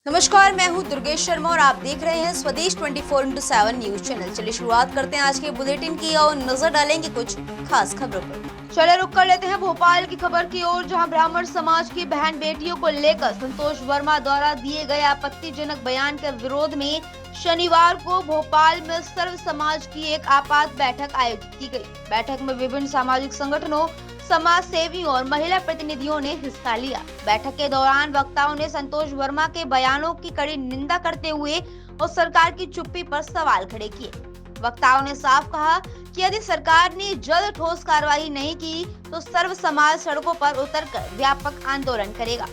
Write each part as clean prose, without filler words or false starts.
नमस्कार, मैं हूं दुर्गेश शर्मा और आप देख रहे हैं स्वदेश 24x7 न्यूज चैनल। चलिए शुरुआत करते हैं आज के बुलेटिन की और नजर डालेंगे कुछ खास खबरों पर। चलिए रुक कर लेते हैं भोपाल की खबर की ओर, जहां ब्राह्मण समाज की बहन बेटियों को लेकर संतोष वर्मा द्वारा दिए गए आपत्तिजनक बयान के विरोध में शनिवार को भोपाल में सर्व समाज की एक आपात बैठक आयोजित की गई। बैठक में विभिन्न सामाजिक संगठनों, समाज सेवियों और महिला प्रतिनिधियों ने हिस्सा लिया। बैठक के दौरान वक्ताओं ने संतोष वर्मा के बयानों की कड़ी निंदा करते हुए और सरकार की चुप्पी पर सवाल खड़े किए। वक्ताओं ने साफ कहा कि यदि सरकार ने जल्द ठोस कार्रवाई नहीं की तो सर्व समाज सड़कों पर उतरकर व्यापक आंदोलन करेगा।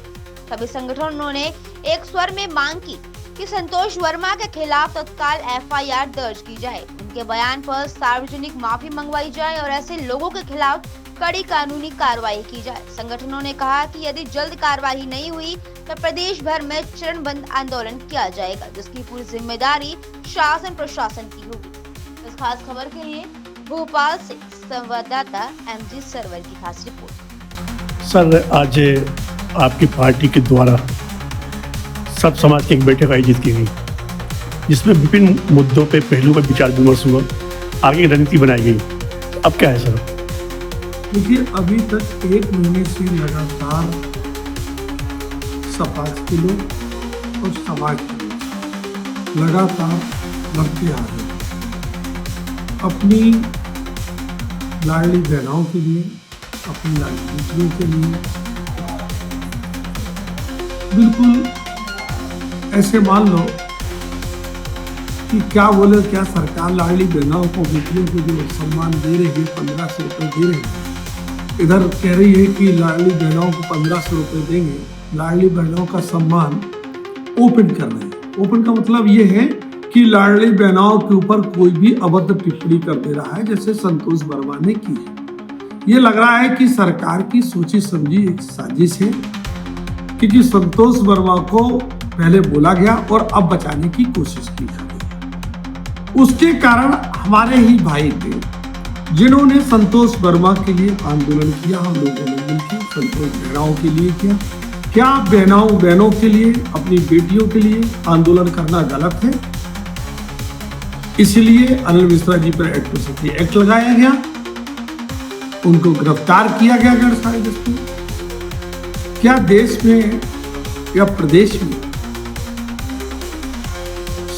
सभी संगठनों ने एक स्वर में मांग की कि संतोष वर्मा के खिलाफ तत्काल FIR दर्ज की जाए, उनके बयान पर सार्वजनिक माफी मंगवाई जाए और ऐसे लोगों के खिलाफ कड़ी कानूनी कार्रवाई की जाए। संगठनों ने कहा कि यदि जल्द कार्रवाई नहीं हुई तो प्रदेश भर में चरणबद्ध आंदोलन किया जाएगा, जिसकी पूरी जिम्मेदारी शासन प्रशासन की होगी। इस खास खबर के लिए भोपाल से संवाददाता MG सरवर की खास रिपोर्ट। सर, आज आपकी पार्टी के द्वारा सब समाज की एक बैठक आयोजित की गई, जिसमें विभिन्न मुद्दों पे पहलू पर विचार विमर्श हुआ, आगे रणनीति बनाई गई। अब क्या है सर? देखिए, अभी तक 1 महीने से लगातार समाज के लोग और समाज के लोग लगातार लड़ते आ रहे हैं अपनी लाडली बहनों के लिए, अपनी लाडली बेटियों के लिए। बिल्कुल ऐसे मान लो कि क्या बोले, क्या सरकार लाडली बहनों को, बेटियों को जो सम्मान दे रही है, 1500 रुपये दे रही है, इधर कह रही है कि लाडली बहनों को 1500 रुपये देंगे, लाडली बहनों का सम्मान ओपन कर रहे हैं। ओपन का मतलब ये है कि लाडली बहनों के ऊपर कोई भी अभद्र टिप्पणी कर दे रहा है, जैसे संतोष वर्मा ने की है। ये लग रहा है कि सरकार की सोची समझी एक साजिश है, क्योंकि संतोष वर्मा को पहले बोला गया और अब बचाने की कोशिश की जा रही है। उसके कारण हमारे ही भाई थे जिन्होंने संतोष वर्मा के लिए आंदोलन किया। हम लोगों ने मिलकर संतोष बहनों के लिए किया। क्या बहनों के लिए, अपनी बेटियों के लिए आंदोलन करना गलत है? इसलिए अनिल मिश्रा जी पर एट्रोसिटी एक्ट लगाया गया, उनको गिरफ्तार किया गया 10.5 में। क्या देश में या प्रदेश में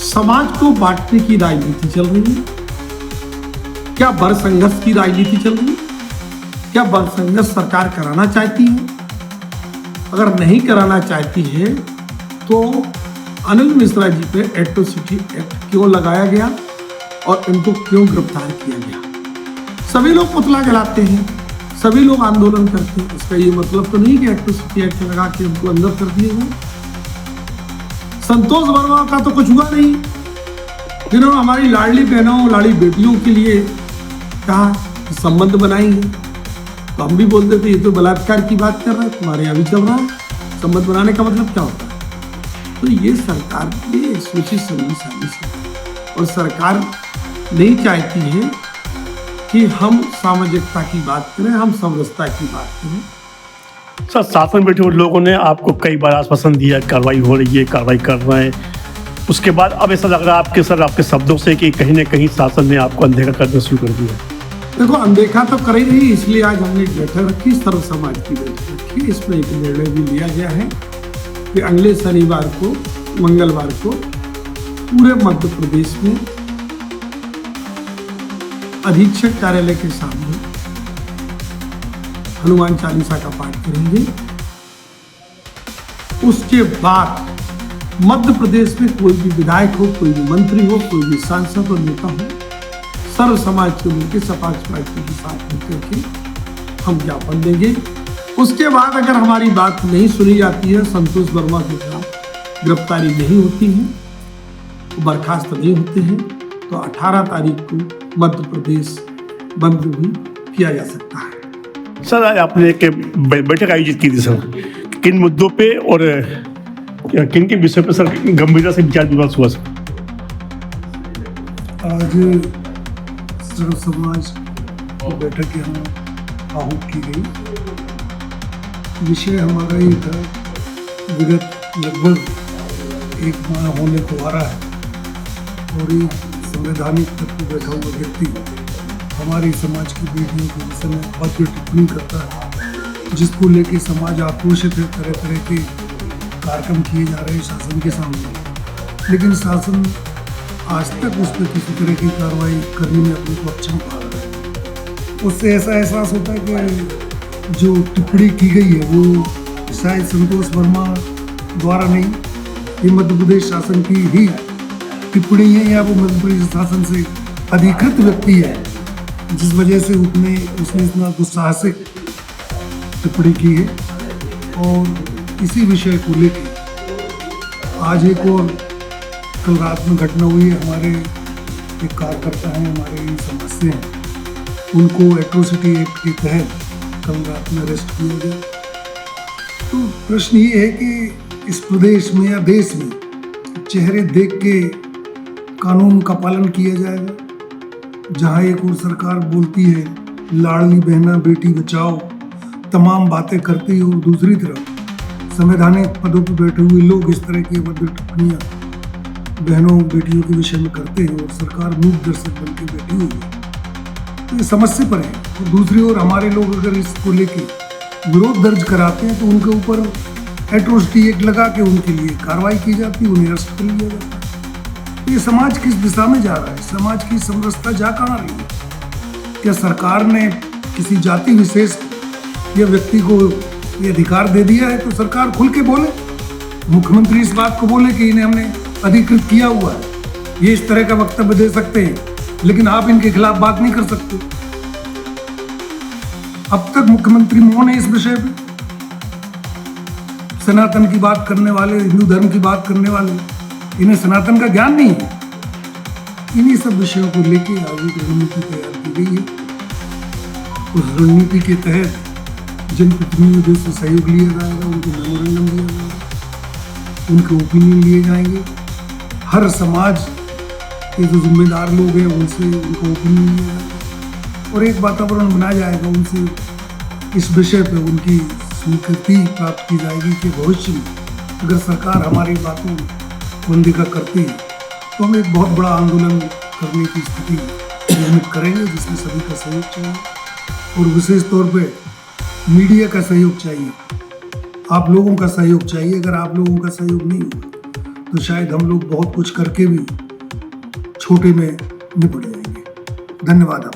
समाज को बांटने की राजनीति चल रही है? क्या बर संघर्ष की राजनीति चल रही है? क्या बर संघर्ष सरकार कराना चाहती है? अगर नहीं कराना चाहती है तो अनिल मिश्रा जी पे एट्रोसिटी एक्ट क्यों लगाया गया और इनको क्यों गिरफ्तार किया गया? सभी लोग पुतला जलाते हैं, सभी लोग आंदोलन करते हैं। इसका ये मतलब तो नहीं कि एट्रोसिटी एक्ट लगा के उनको अंदर कर दिए गए। संतोष वर्मा का तो कुछ हुआ नहीं, जिन्होंने हमारी लाडली बहनों, लाडली बेटियों के लिए कहा संबंध बनाएंगे, तो हम भी बोलते थे ये तो बलात्कार की बात कर रहा है, तुम्हारे यहाँ भी चल रहा है। संबंध बनाने का मतलब क्या होता है? तो ये सरकार की सोची समझी साजिश है और सरकार नहीं चाहती है कि हम सामाजिकता की बात करें, हम समरसता की बात करें। सर, साथ में बैठे हुए लोगों ने आपको कई बार आश्वासन दिया, कार्रवाई हो रही है, कार्रवाई कर रहे हैं। उसके बाद अब ऐसा लग रहा है आपके शब्दों से कि कहीं ना कहीं शासन ने आपको अनदेखा करना शुरू कर दिया। देखो, अनदेखा तो कर ही नहीं, इसलिए आज हमने एक बैठक रखी, सर्व समाज की बैठक रखी। इसमें एक निर्णय भी लिया गया है कि अगले शनिवार को, मंगलवार को पूरे मध्य प्रदेश में अधीक्षक कार्यालय के सामने हनुमान चालीसा का पाठ करेंगे। उसके बाद मध्य प्रदेश में कोई भी विधायक हो, कोई भी मंत्री हो, कोई भी सांसद और नेता हो, सर्व समाज के मिलकर सपा पार्टी के साथ मिलकर के हम ज्ञापन देंगे। उसके बाद अगर हमारी बात नहीं सुनी जाती है, संतोष वर्मा के खिलाफ गिरफ्तारी नहीं होती है, तो बर्खास्त नहीं होते हैं, तो 18 तारीख को मध्य प्रदेश बंद भी किया जा सकता है। सर, आज आपने एक बैठक आयोजित की थी सर, किन मुद्दों पे और किन के विषय पर सर गंभीरता से विचार विमर्श हुआ सर? आज सर्व समाज की बैठक यहाँ आहूत की गई। विषय हमारा ये था, विगत लगभग एक माह होने को आ रहा है और एक संवैधानिक पद पर बैठा हुआ व्यक्ति हमारी समाज की बेटियों के विषय में भद्र टिप्पणी करता है, जिसको लेके समाज आक्रोशित है। तरह तरह के कार्यक्रम किए जा रहे हैं शासन के सामने, लेकिन शासन आज तक उस पर किसी तरह की कार्रवाई करने में अपने को अक्षम पा रहा है। उससे ऐसा एहसास होता है कि जो टिप्पणी की गई है वो शायद संतोष वर्मा द्वारा नहीं, ये मध्य प्रदेश शासन की ही टिप्पणी है या वो मध्य प्रदेश शासन से अधिकृत व्यक्ति है, जिस वजह से उसने इतना दुस्साहसिक टिप्पणी की है। और इसी विषय को लेकर आज एक और कल रात में घटना हुई है। हमारे एक कार्यकर्ता हैं, हमारे ही समाज से हैं, उनको एट्रोसिटी एक्ट के तहत कल रात में अरेस्ट किया गया। तो प्रश्न ये है कि इस प्रदेश में या देश में चेहरे देख के कानून का पालन किया जाएगा, जहां एक और सरकार बोलती है लाडली बहना बेटी बचाओ तमाम बातें करती है, और दूसरी तरफ संवैधानिक पदों पर बैठे हुए लोग इस तरह की अभद्र टिप्पणियां बहनों बेटियों के विषय में करते हैं और सरकार मूक दर्शक बन के बैठी हुई है। तो ये समस्या पर है। और दूसरी ओर हमारे लोग अगर इसको लेके विरोध दर्ज कराते हैं तो उनके ऊपर एट्रोसिटी एक्ट लगा के उनके लिए कार्रवाई की जाती है, उन्हें अरेस्ट कर लिया जाता है। तो ये समाज किस दिशा में जा रहा है? समाज की समरसता जा कहाँ रही है? क्या सरकार ने किसी जाति विशेष या व्यक्ति को ये अधिकार दे दिया है? तो सरकार खुल के बोले, मुख्यमंत्री इस बात को बोले कि इन्हें हमने अधिकृत किया हुआ है, ये इस तरह का वक्तव्य दे सकते हैं, लेकिन आप इनके खिलाफ बात नहीं कर सकते। अब तक मुख्यमंत्री मौन है इस विषय पे। सनातन की बात करने वाले, हिंदू धर्म की बात करने वाले, इन्हें सनातन का ज्ञान नहीं है। इन्हीं सब विषयों को लेके आज एक रणनीति तैयार की गई है। उस रणनीति के तहत जनप्रतिनिधियों से सहयोग लिया जाएगा, उनको मेमोरेंडम दिया जाएगा, उनके ओपिनियन लिए जाएंगे। हर समाज के जो जिम्मेदार लोग हैं उनसे उनका ओपिनियन लिया जाएगा और एक वातावरण बनाया जाएगा। उनसे इस विषय पर उनकी स्वीकृति प्राप्त की जाएगी कि भविष्य में अगर सरकार हमारी बातों को अनदेखा करती है तो हम एक बहुत बड़ा आंदोलन करने की स्थिति निर्मित करेंगे, जिसमें सभी का सहयोग चाहिए और विशेष तौर पे मीडिया का सहयोग चाहिए, आप लोगों का सहयोग चाहिए। अगर आप लोगों का सहयोग नहीं होगा तो शायद हम लोग बहुत कुछ करके भी छोटे में निपट जाएंगे। धन्यवाद।